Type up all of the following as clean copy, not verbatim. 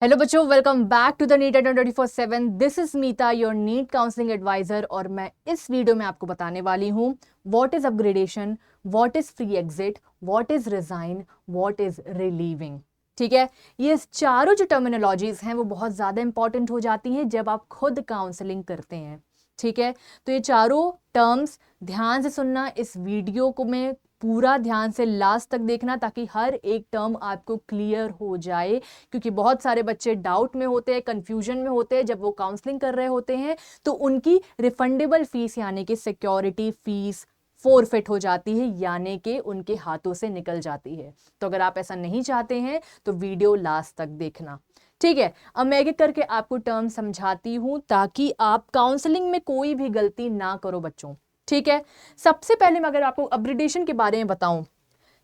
Hello बच्चों, welcome back to the NEET at 24/7। This is Meeta, your NEET counselling advisor. और मैं इस video में आपको बताने वाली हूँ what is upgradation, what is free exit, what is resign, what is relieving. ठीक है, ये चारों जो टर्मिनोलॉजीज हैं वो बहुत ज़्यादा इंपॉर्टेंट हो जाती हैं जब आप खुद काउंसलिंग करते हैं। ठीक है, तो ये चारों टर्म्स ध्यान से सुनना, इस वीडियो को मैं पूरा ध्यान से लास्ट तक देखना ताकि हर एक टर्म आपको क्लियर हो जाए, क्योंकि बहुत सारे बच्चे डाउट में होते हैं, कंफ्यूजन में होते हैं जब वो काउंसलिंग कर रहे होते हैं, तो उनकी रिफंडेबल फीस यानी कि सिक्योरिटी फीस फोरफिट हो जाती है, यानी कि उनके हाथों से निकल जाती है। तो अगर आप ऐसा नहीं चाहते हैं तो वीडियो लास्ट तक देखना। ठीक है, अब मैं एक करके आपको टर्म समझाती हूं ताकि आप काउंसलिंग में कोई भी गलती ना करो बच्चों। ठीक है, सबसे पहले मैं अगर आपको अपग्रेडेशन के बारे में बताऊं,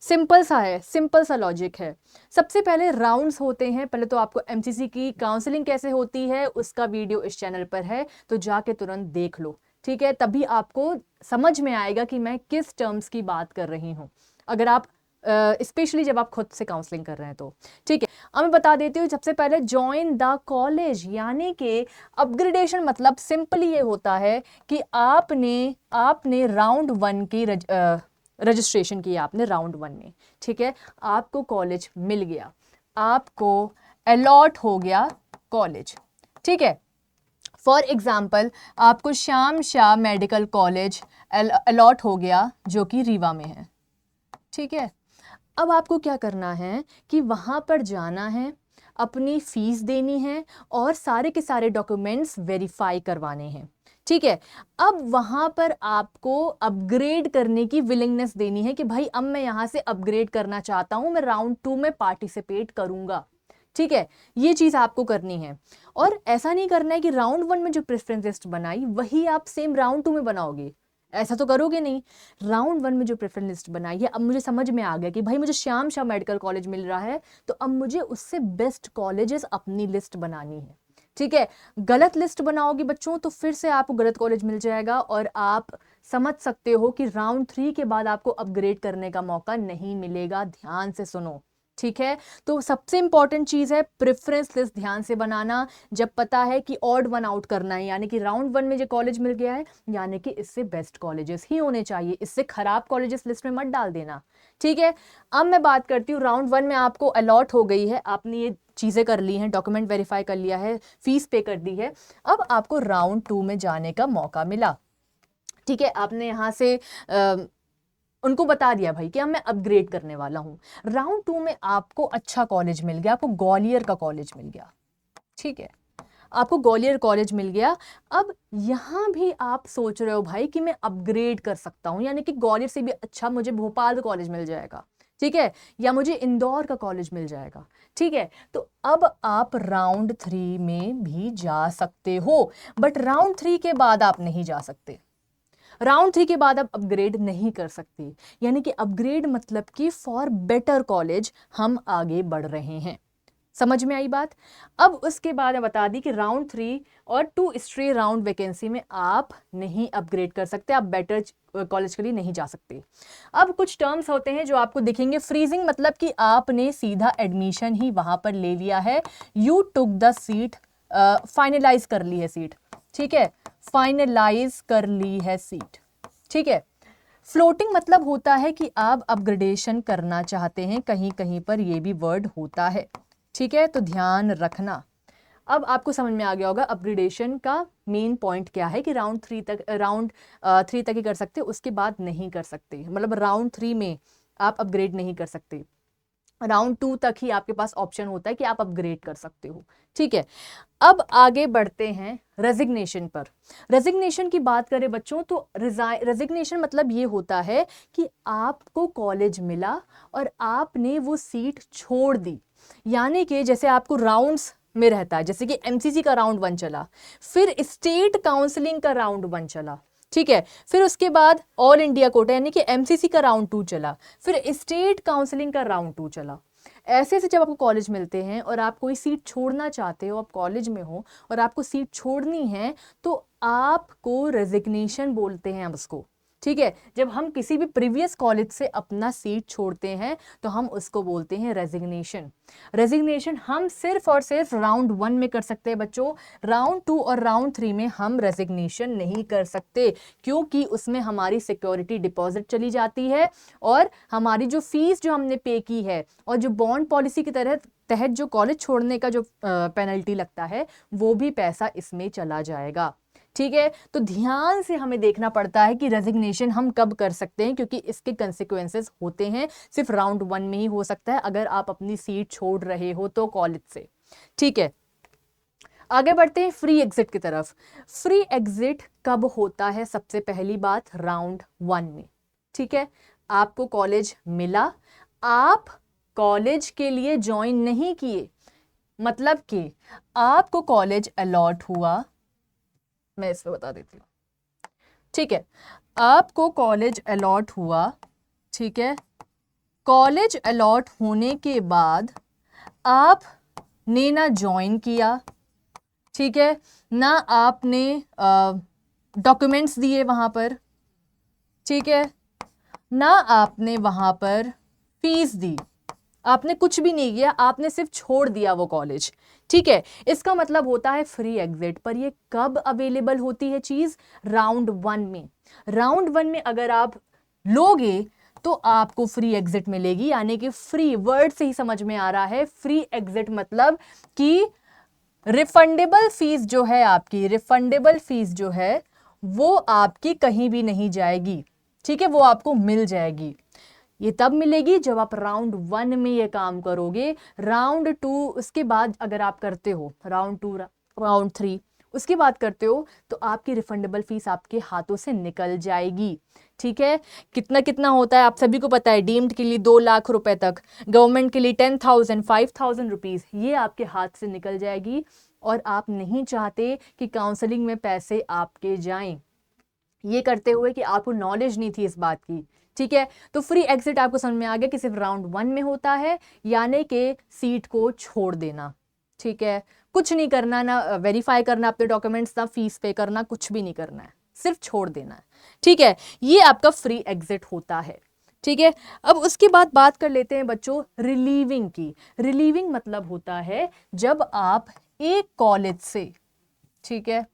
सिंपल सा है, सिंपल सा लॉजिक है। सबसे पहले राउंड्स होते हैं। पहले तो आपको एमसीसी की काउंसलिंग कैसे होती है उसका वीडियो इस चैनल पर है, तो जाके तुरंत देख लो। ठीक है, तभी आपको समझ में आएगा कि मैं किस टर्म्स की बात कर रही हूं, अगर आप स्पेशली जब आप खुद से काउंसलिंग कर रहे हैं तो। ठीक है, अब मैं बता देती हूँ। सबसे पहले ज्वाइन द कॉलेज, यानी कि अपग्रेडेशन मतलब सिंपली ये होता है कि आपने आपने राउंड वन की रजिस्ट्रेशन किया आपने राउंड वन में। ठीक है, आपको कॉलेज मिल गया, आपको अलॉट हो गया कॉलेज। ठीक है, फॉर एग्जाम्पल आपको Shyam Shah medical college allot हो गया जो कि रीवा में है। ठीक है, अब आपको क्या करना है कि वहां पर जाना है, अपनी फीस देनी है और सारे के सारे डॉक्यूमेंट्स वेरीफाई करवाने हैं। ठीक है, अब वहां पर आपको अपग्रेड करने की विलिंगनेस देनी है कि भाई अब मैं यहां से अपग्रेड करना चाहता हूं, मैं राउंड 2 में पार्टिसिपेट करूंगा। ठीक है, ये चीज आपको करनी है। और ऐसा नहीं करना है कि राउंड 1 में जो प्रेफरेंस लिस्ट बनाई वही आप सेम राउंड 2 में बनाओगे, ऐसा तो करोगे नहीं। राउंड 1 में जो प्रेफरेंस लिस्ट बनाई है, अब मुझे समझ में आ गया कि भाई मुझे श्याम शाह मेडिकल कॉलेज मिल रहा है, तो अब मुझे उससे बेस्ट कॉलेजेस अपनी लिस्ट बनानी है। ठीक है, गलत लिस्ट बनाओगे बच्चों तो फिर से आपको गलत कॉलेज मिल जाएगा और आप समझ सकते हो कि राउंड 3 के बाद आपको अपग्रेड करने का मौका नहीं मिलेगा। ध्यान से सुनो। ठीक है, तो सबसे इंपॉर्टेंट चीज है प्रेफरेंस लिस्ट ध्यान से बनाना। जब पता है कि ऑड वन आउट करना है, यानी कि राउंड 1 में जो कॉलेज मिल गया है, यानी कि इससे बेस्ट कॉलेजेस ही होने चाहिए, इससे खराब कॉलेजेस लिस्ट में मत डाल देना। ठीक है, अब मैं बात करती हूँ राउंड 1 में आपको अलॉट हो गई है, आपने ये चीजें कर ली हैं, डॉक्यूमेंट वेरीफाई कर लिया है, फीस पे कर दी है। अब आपको राउंड 2 में जाने का मौका मिला। ठीक है, आपने यहां से उनको बता दिया भाई कि अब मैं अपग्रेड करने वाला हूं। राउंड 2 में आपको अच्छा कॉलेज मिल गया, आपको ग्वालियर का कॉलेज मिल गया। ठीक है, आपको ग्वालियर कॉलेज मिल गया। अब यहां भी आप सोच रहे हो भाई कि मैं अपग्रेड कर सकता हूं, यानी कि ग्वालियर से भी अच्छा मुझे भोपाल का कॉलेज मिल जाएगा। ठीक है, या मुझे इंदौर का कॉलेज मिल जाएगा। ठीक है, तो अब आप राउंड 3 में भी जा सकते हो, बट राउंड 3 के बाद आप नहीं जा सकते। राउंड 3 के बाद आप अपग्रेड नहीं कर सकते, यानी कि अपग्रेड मतलब कि फॉर बेटर कॉलेज हम आगे बढ़ रहे हैं। समझ में आई बात? अब उसके बाद बता दी कि राउंड 3 और 2 स्ट्रे राउंड वैकेंसी में आप नहीं अपग्रेड कर सकते, आप बेटर कॉलेज के लिए नहीं जा सकते। अब कुछ टर्म्स होते हैं जो आपको दिखेंगे। फ्रीजिंग मतलब कि आपने सीधा एडमिशन ही वहां पर ले लिया है, you took the seat, finalize कर ली है सीट। ठीक है, फाइनलाइज कर ली है सीट। ठीक है, फ्लोटिंग मतलब होता है कि आप अपग्रेडेशन करना चाहते हैं, कहीं कहीं पर ये भी वर्ड होता है। ठीक है, तो ध्यान रखना। अब आपको समझ में आ गया होगा अपग्रेडेशन का मेन पॉइंट क्या है, कि राउंड 3 तक ही कर सकते, उसके बाद नहीं कर सकते। मतलब राउंड 3 में आप अपग्रेड नहीं कर सकते, राउंड 2 तक ही आपके पास ऑप्शन होता है कि आप अपग्रेड कर सकते हो। ठीक है, अब आगे बढ़ते हैं रेजिग्नेशन पर। रेजिग्नेशन की बात करें बच्चों तो रेजिग्नेशन मतलब ये होता है कि आपको कॉलेज मिला और आपने वो सीट छोड़ दी। यानी कि जैसे आपको राउंड्स में रहता है, जैसे कि एमसीसी का राउंड 1 चला, फिर स्टेट काउंसलिंग का राउंड 1 चला। ठीक है, फिर उसके बाद ऑल इंडिया कोटा यानी कि एमसीसी का राउंड 2 चला, फिर स्टेट काउंसलिंग का राउंड 2 चला। ऐसे से जब आपको कॉलेज मिलते हैं और आप कोई सीट छोड़ना चाहते हो, आप कॉलेज में हो और आपको सीट छोड़नी है, तो आपको रेजिग्नेशन बोलते हैं अब उसको। ठीक है, जब हम किसी भी प्रीवियस कॉलेज से अपना सीट छोड़ते हैं तो हम उसको बोलते हैं रेजिग्नेशन। रेजिग्नेशन हम सिर्फ और सिर्फ राउंड 1 में कर सकते हैं बच्चों, राउंड 2 और राउंड 3 में हम रेजिग्नेशन नहीं कर सकते, क्योंकि उसमें हमारी सिक्योरिटी डिपॉजिट चली जाती है और हमारी जो फीस जो हमने पे की है और जो बॉन्ड पॉलिसी की तहत जो कॉलेज छोड़ने का जो पेनल्टी लगता है वो भी पैसा इसमें चला जाएगा। ठीक है, तो ध्यान से हमें देखना पड़ता है कि रेजिग्नेशन हम कब कर सकते हैं, क्योंकि इसके कंसिक्वेंसेस होते हैं, सिर्फ राउंड 1 में ही हो सकता है अगर आप अपनी सीट छोड़ रहे हो तो कॉलेज से। ठीक है, आगे बढ़ते हैं फ्री एग्जिट की तरफ। फ्री एग्जिट कब होता है? सबसे पहली बात राउंड 1 में। ठीक है, आपको कॉलेज मिला, आप कॉलेज के लिए ज्वाइन नहीं किए, मतलब कि आपको कॉलेज अलॉट हुआ, मैं इसमें बता देती हूँ। ठीक है, आपको कॉलेज अलॉट हुआ, ठीक है, कॉलेज अलॉट होने के बाद आपने ना ज्वाइन किया, ठीक है, ना आपने डॉक्यूमेंट्स दिए वहां पर, ठीक है, ना आपने वहां पर फीस दी, आपने कुछ भी नहीं किया, आपने सिर्फ छोड़ दिया वो कॉलेज। ठीक है, इसका मतलब होता है फ्री एग्जिट। पर ये कब अवेलेबल होती है चीज? राउंड 1 में। राउंड 1 में अगर आप लोगे तो आपको फ्री एग्जिट मिलेगी, यानी कि फ्री वर्ड से ही समझ में आ रहा है, फ्री एग्जिट मतलब कि रिफंडेबल फीस जो है आपकी, रिफंडेबल फीस जो है वो आपकी कहीं भी नहीं जाएगी। ठीक है, वो आपको मिल जाएगी। ये तब मिलेगी जब आप राउंड 1 में ये काम करोगे। राउंड 2 उसके बाद अगर आप करते हो, राउंड 2 राउंड 3 उसके बाद करते हो तो आपकी रिफंडेबल फीस आपके हाथों से निकल जाएगी। ठीक है, कितना कितना होता है आप सभी को पता है, डीम्ड के लिए 2 लाख रुपए तक, गवर्नमेंट के लिए 10,000 5,000 रुपीज, ये आपके हाथ से निकल जाएगी। और आप नहीं चाहते कि काउंसलिंग में पैसे आपके जाएं, ये करते हुए कि आपको नॉलेज नहीं थी इस बात की। ठीक है, तो फ्री एग्जिट आपको समझ में आ गया कि सिर्फ राउंड 1 में होता है, यानी कि सीट को छोड़ देना। ठीक है, कुछ नहीं करना, ना वेरीफाई करना अपने डॉक्यूमेंट्स, ना फीस पे करना, कुछ भी नहीं करना है, सिर्फ छोड़ देना है। ठीक है, ये आपका फ्री एग्जिट होता है। ठीक है, अब उसके बाद बात कर लेते हैं बच्चों रिलीविंग की। रिलीविंग मतलब होता है जब आप एक कॉलेज से, ठीक है,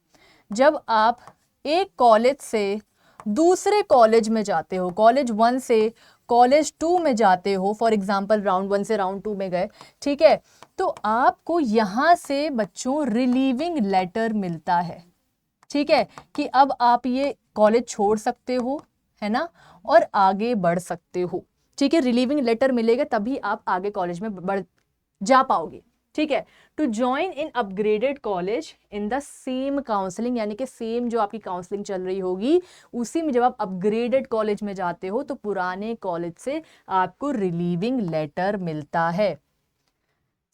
जब आप एक कॉलेज से दूसरे कॉलेज में जाते हो, कॉलेज 1 से कॉलेज 2 में जाते हो, फॉर एग्जांपल राउंड 1 से राउंड 2 में गए, ठीक है, तो आपको यहां से बच्चों रिलीविंग लेटर मिलता है। ठीक है, कि अब आप ये कॉलेज छोड़ सकते हो, है ना, और आगे बढ़ सकते हो। ठीक है, रिलीविंग लेटर मिलेगा तभी आप आगे कॉलेज में बढ़ जा पाओगे। ठीक है, to join in upgraded college in the same counselling, यानी कि सेम जो आपकी काउंसलिंग चल रही होगी उसी में जब आप अपग्रेडेड कॉलेज में जाते हो तो पुराने कॉलेज से आपको रिलीविंग लेटर मिलता है।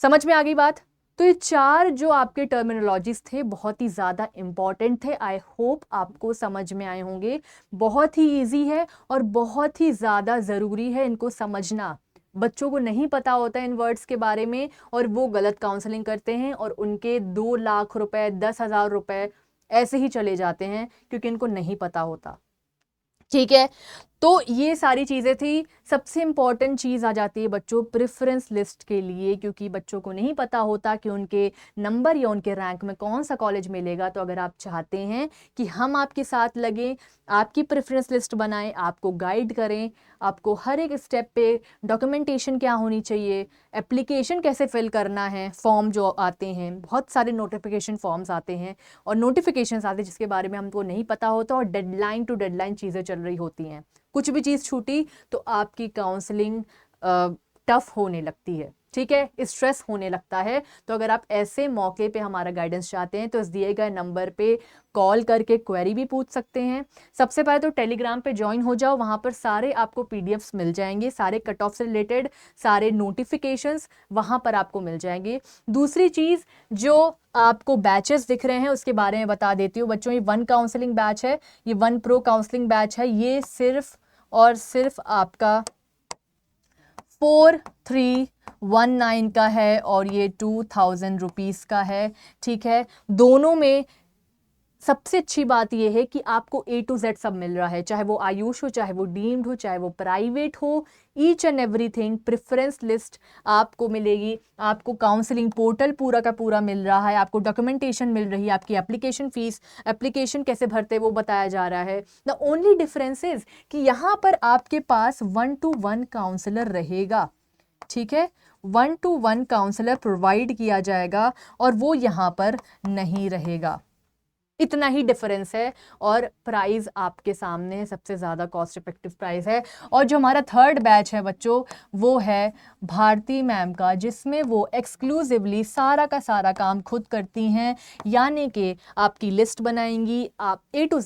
समझ में आ गई बात? तो ये 4 जो आपके टर्मिनोलॉजीज थे बहुत ही ज़्यादा इंपॉर्टेंट थे। आई होप आपको समझ में आए होंगे। बहुत ही इजी है और बहुत ही ज़्यादा ज़रूरी है इनको समझना। बच्चों को नहीं पता होता है इन वर्ड्स के बारे में और वो गलत काउंसलिंग करते हैं और उनके 2 लाख रुपए 10,000 रुपए ऐसे ही चले जाते हैं क्योंकि इनको नहीं पता होता। ठीक है, तो ये सारी चीज़ें थी। सबसे इंपॉर्टेंट चीज़ आ जाती है बच्चों प्रेफरेंस लिस्ट के लिए, क्योंकि बच्चों को नहीं पता होता कि उनके नंबर या उनके रैंक में कौन सा कॉलेज मिलेगा। तो अगर आप चाहते हैं कि हम आपके साथ लगें, आपकी प्रेफरेंस लिस्ट बनाएं, आपको गाइड करें, आपको हर एक स्टेप पे डॉक्यूमेंटेशन क्या होनी चाहिए, एप्लीकेशन कैसे फिल करना है, फॉर्म जो आते हैं, बहुत सारे नोटिफिकेशन फॉर्म्स आते हैं और नोटिफिकेशंस आते हैं जिसके बारे में हमको नहीं पता होता और डेडलाइन टू डेडलाइन चीज़ें चल रही होती हैं। कुछ भी चीज़ छूटी तो आपकी काउंसलिंग टफ होने लगती है। ठीक है, स्ट्रेस होने लगता है। तो अगर आप ऐसे मौके पे हमारा गाइडेंस चाहते हैं तो इस दिए गए नंबर पे कॉल करके क्वेरी भी पूछ सकते हैं। सबसे पहले तो टेलीग्राम पे ज्वाइन हो जाओ, वहाँ पर सारे आपको पीडीएफ्स मिल जाएंगे, सारे कट ऑफ से रिलेटेड सारे नोटिफिकेशंस वहाँ पर आपको मिल जाएंगे। दूसरी चीज़, जो आपको बैचेस दिख रहे हैं उसके बारे में बता देती हूँ बच्चों। ये 1 काउंसलिंग बैच है, ये 1 प्रो काउंसलिंग बैच है, ये सिर्फ और सिर्फ आपका 4319 का है और ये 2000 रुपीज़ का है। ठीक है, दोनों में सबसे अच्छी बात यह है कि आपको A to Z सब मिल रहा है, चाहे वो आयुष हो, चाहे वो डीम्ड हो, चाहे वो प्राइवेट हो, each and everything. Preference list आपको मिलेगी, आपको काउंसलिंग पोर्टल पूरा का पूरा मिल रहा है, आपको डॉक्यूमेंटेशन मिल रही है, आपकी एप्लीकेशन फीस, एप्लीकेशन कैसे भरते हैं वो बताया जा रहा है। द ओनली डिफरेंस इज कि यहाँ पर आपके पास 1-to-1 काउंसलर रहेगा, ठीक है, 1-to-1 काउंसलर प्रोवाइड किया जाएगा और वो यहाँ पर नहीं रहेगा। इतना ही डिफरेंस है और प्राइस आपके सामने है, सबसे ज़्यादा कॉस्ट इफेक्टिव प्राइस है। और जो हमारा थर्ड बैच है बच्चों, वो है भारती मैम का, जिसमें वो एक्सक्लूसिवली सारा का सारा काम खुद करती हैं, यानी कि आपकी लिस्ट बनाएंगी, आप A to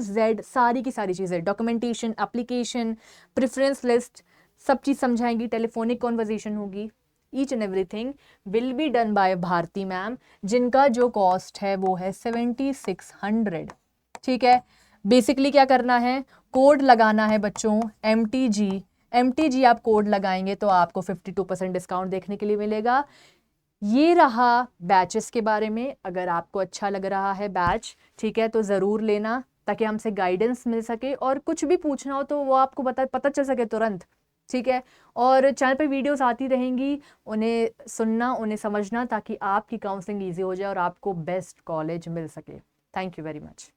Z सारी की सारी चीज़ें, डॉक्यूमेंटेशन, एप्लीकेशन, प्रेफरेंस लिस्ट, सब चीज़ समझाएंगी, टेलीफोनिक कॉन्वर्जेशन होगी, each and everything will be done by Bharti ma'am, जिनका जो कॉस्ट है वो है 7600, ठीक है। बेसिकली क्या करना है, कोड लगाना है बच्चों, MTG आप कोड लगाएंगे तो आपको 52% डिस्काउंट देखने के लिए मिलेगा। ये रहा बैचेस के बारे में। अगर आपको अच्छा लग रहा है बैच, ठीक है, तो ज़रूर लेना ताकि हमसे गाइडेंस मिल सके और कुछ भी पूछना हो तो वो आपको पता चल सके तुरंत, ठीक है। और चैनल पे वीडियोस आती रहेंगी, उन्हें सुनना, उन्हें समझना, ताकि आपकी काउंसलिंग ईजी हो जाए और आपको बेस्ट कॉलेज मिल सके। Thank you very much.